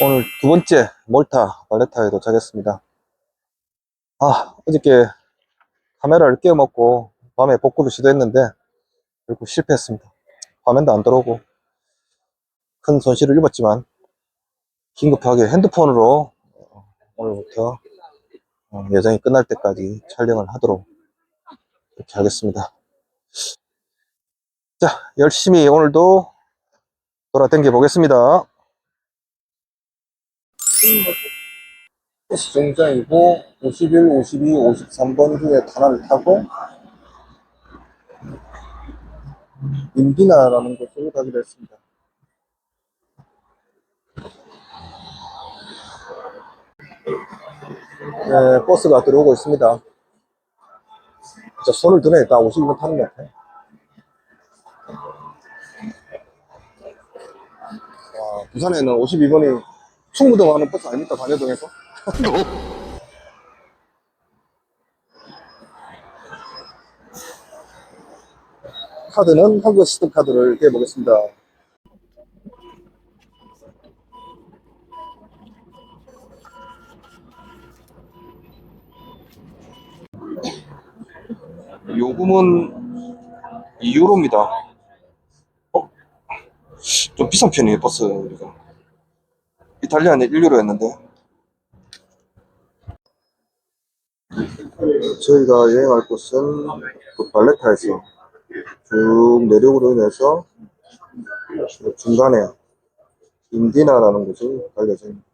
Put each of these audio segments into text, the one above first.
오늘 두 번째 몰타 발레타에 도착했습니다. 어저께 카메라를 끼워먹고 밤에 복구를 시도했는데 결국 실패했습니다. 화면도 안 들어오고 큰 손실을 입었지만 긴급하게 핸드폰으로 오늘부터 예정이 끝날 때까지 촬영을 하도록 이렇게 하겠습니다. 자, 열심히 오늘도 돌아다녀 보겠습니다. 버스 정장이고 51, 52, 53번 중에 하나를 타고 인디나라는 곳으로 가기로 했습니다. 네, 버스가 들어오고 있습니다. 진짜 손을 드네. 딱 52번 타는 것 같아. 부산에는 52번이 충무동 하는 버스 아닙니까? 반여동에서? 카드는 한국 시드카드를 깨보겠습니다. 요금은 2유로입니다. 좀 비싼 편이에요, 버스. 이탈리아는 1유로였는데. 저희가 여행할 곳은 그 발레타에서 쭉 내륙으로 인해서 중간에 인디나라는 곳을 갈 예정입니다.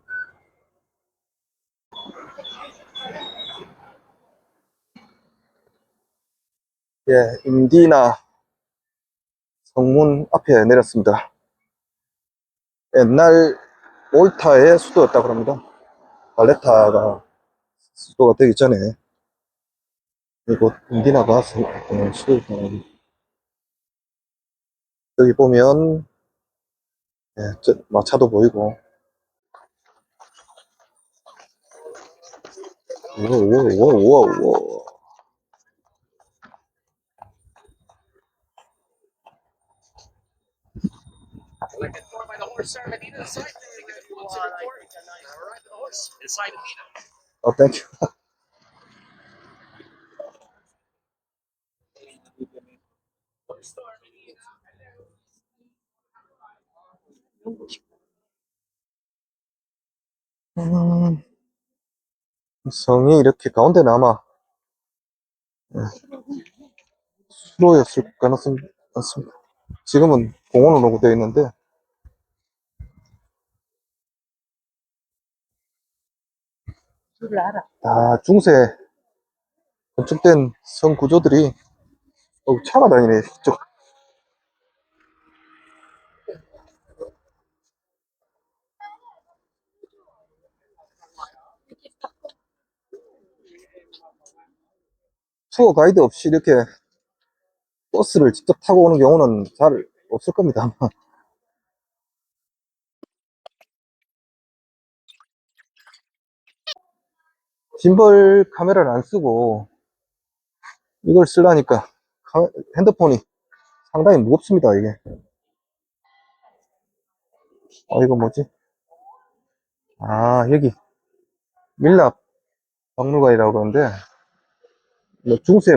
예, 인디나 성문 앞에 내렸습니다. 옛날 몰타의 수도였다고 합니다. 발레타가 수도가 되기 전에 이곳 인디나가 수도였다고 합니다. 여기 보면 마차도 보이고 우와. 땡큐. 성이 이렇게 가운데 남아 수로였을 가능성이 많습니다. 지금은 공원으로 되어 있는데 중세 건축된 성 구조들이 차가 다니네. 투어 가이드 없이 이렇게 버스를 직접 타고 오는 경우는 잘 없을 겁니다, 아마. 짐벌 카메라를 안 쓰고 이걸 쓰려니까 핸드폰이 상당히 무겁습니다, 이게. 이거 뭐지? 여기 밀랍 박물관이라고 그러는데 중세에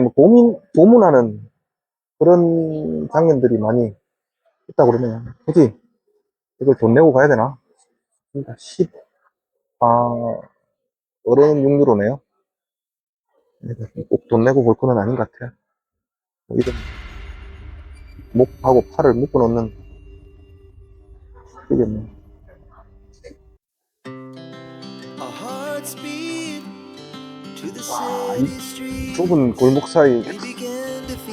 고문하는 그런 장면들이 많이 있다고 그러네요. 굳이 이걸 돈 내고 가야 되나? 10, 어른 6유로네요. 꼭 돈 내고 볼 거는 아닌 것 같아요. 이런 목하고 팔을 묶어 놓는 되겠네. 이 좁은 골목 사이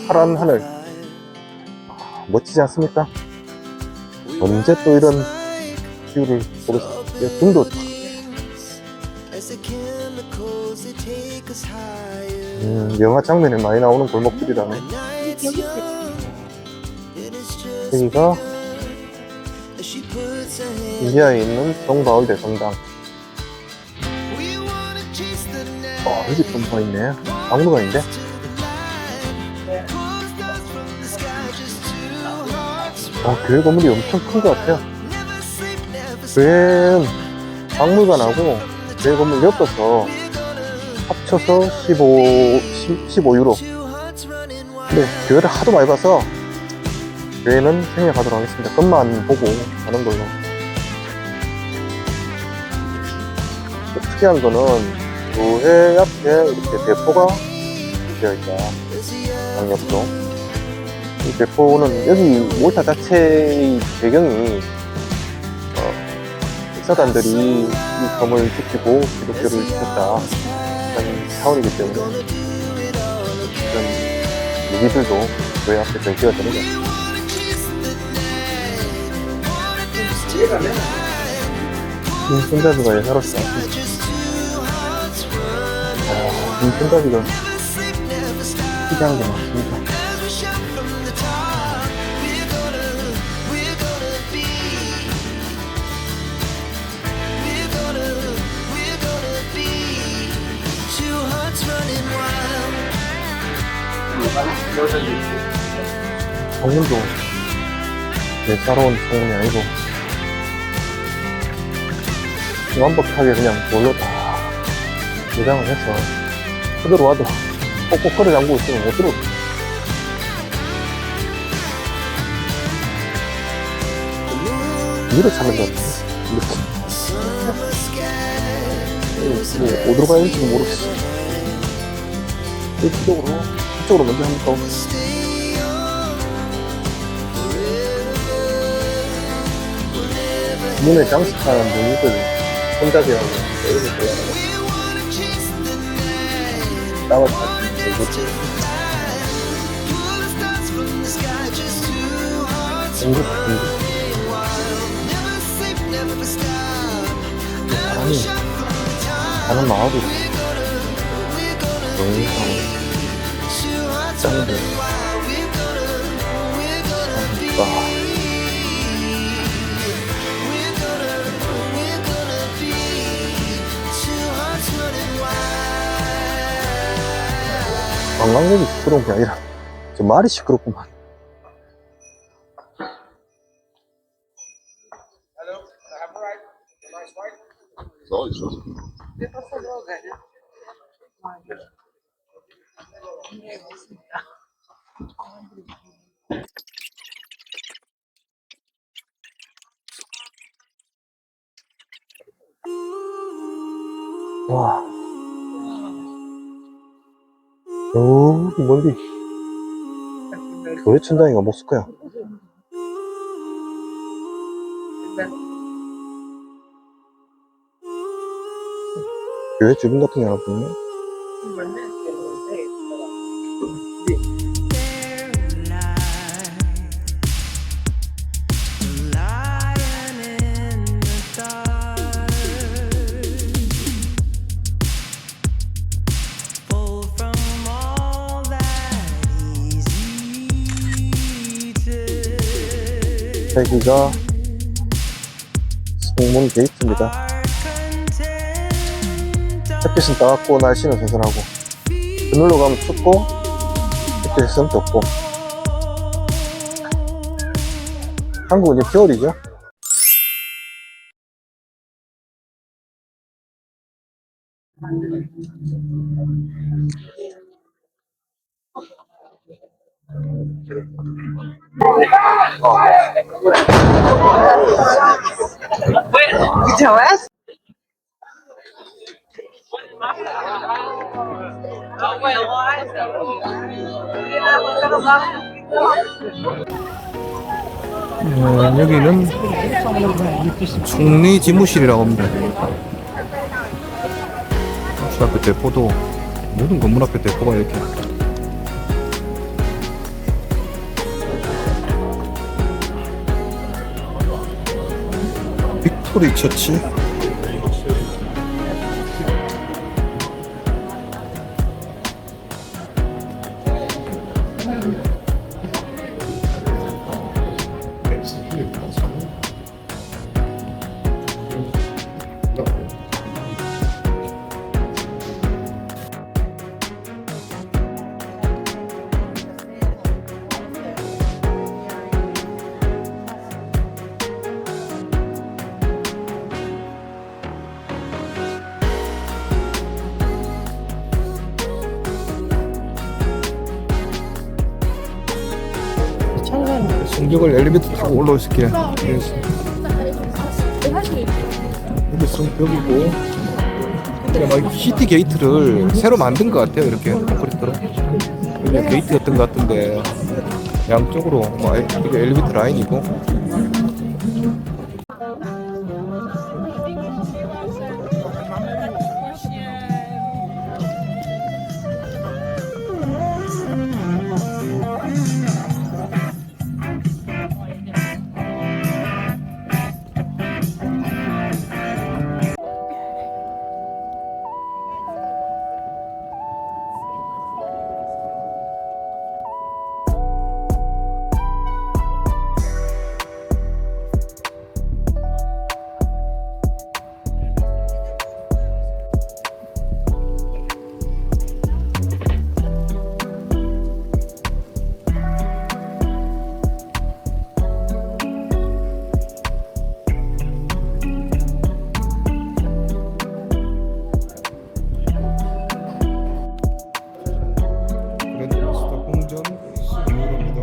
파란 하늘 멋지지 않습니까? 언제 또 이런 뷰를 보겠습니다. 등도 영화 장면에 많이 나오는 골목들이라네. 여기가 인디아에 있는 성바울 대성당. 여기 또 뭐가 있네. 박물관인데? 교회 건물이 엄청 큰 것 같아요. 교회는 박물관하고 제 건물 엮어서 합쳐서 15유로. 근데 교회를 하도 많이 봐서 교회는 생략하도록 하겠습니다. 것만 보고 가는 걸로. 특이한 거는 교회 앞에 이렇게 대포가 되어 있다. 양옆으로. 이 대포는 여기 몰타 자체의 배경이 백사단들이 이 섬을 지키고 기독교를 지켰다 라는 차원이기 때문에 이런 무기들도 교회 앞에 전시가 되는 거죠. 이 손잡이가 예사롭지 않습니다. 이 손잡이가 특이한 게 많습니다. 성문도 예사로운 성문이 아니고 완벽하게 그냥 돌로 다 조장을 해서 그대로 와도 꼭꼭 걸어 잠그고 있으면 못 들어오고. 위로 차는 것 같아요. 이렇게. 어디로 가야 될지도 모르겠어. 이쪽으로 먼저 한번 가보겠습니다. 문에 장식하는 무늬들 손잡이하고 이렇게 보여요. 나와 같은 이것도 바람이 가는 마을이 영상 짱들 관광객이 시끄러운 게 아니라 저 말이 시끄럽구만. 와, 저기 멀리 교회 천장이가 모스크야. 교회 주변 같은 게 하나 보이네. 여기가 성문 게이트입니다. 햇빛은 따갑고 날씨는 선선하고 그늘로 가면 춥고 햇빛은 덥고. 한국은 이제 겨울이죠. 여기는 총리 지무실이라고 합니다. 주 앞에 대포도 모든 건물 앞에 대포가 이렇게. 빅토리 처치. 충격을 엘리베이터 타고 올라올 수 있게. 여기 성벽이고, 막 시티 게이트를 새로 만든 것 같아요. 이렇게 콘크리트로. 여기 게이트였던 것 같은데 양쪽으로 막 이게 엘리베이터 라인이고. 그랜드마스터 궁전 수유로입니다.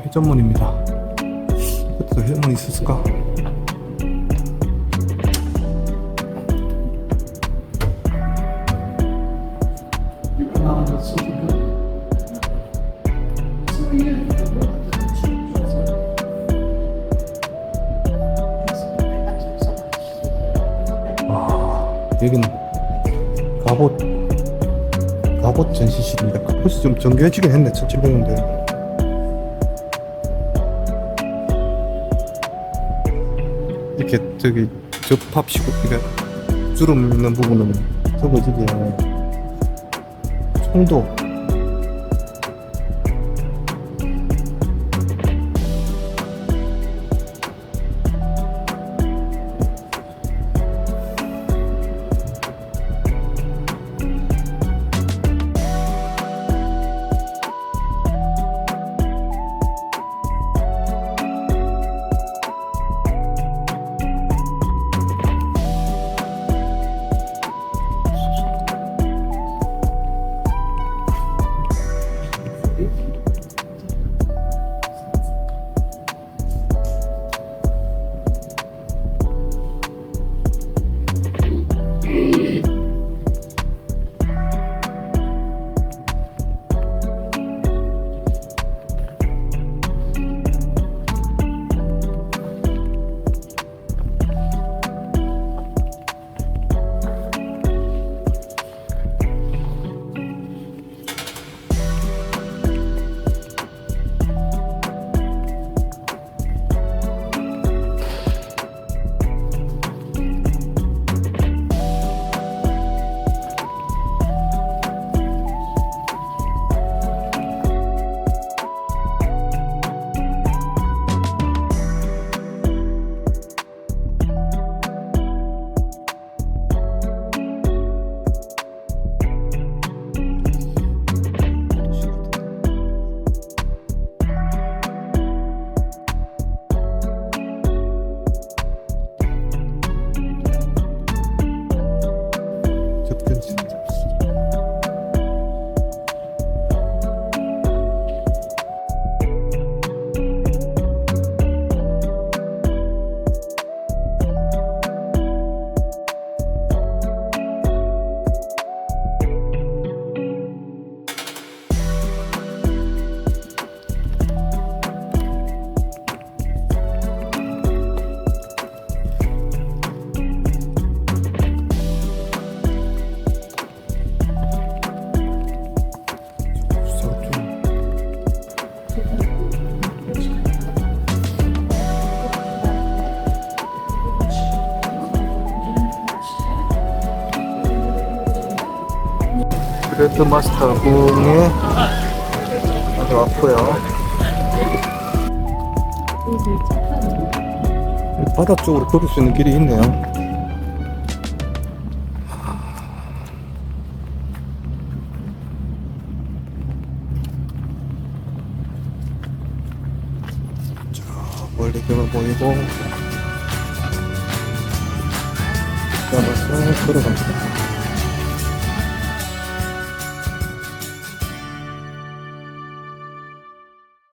회전문입니다. 그때도 회전문 있었을까? 여기는 갑옷 전시실입니다. 갑옷이 좀 정교해지긴 했네. 1700년대. 이렇게 저기 접합시고 이게 주름 있는 부분은 접어지게 총도 그랜드마스터 궁에 아주 왔고요. 바다 쪽으로 걸을 수 있는 길이 있네요. 멀리 벽을 보이고 따라서 걸어갑니다.